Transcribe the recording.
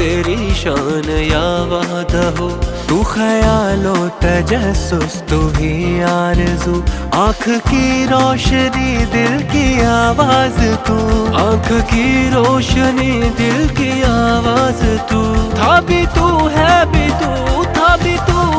तेरी शान या वादा हो। तू ख्यालो तजस्सुस, तू ही आरज़ू, आँख की रोशनी दिल की आवाज़ तू, आँख की रोशनी दिल की आवाज़ तू। था भी तू है भी तू, था भी तू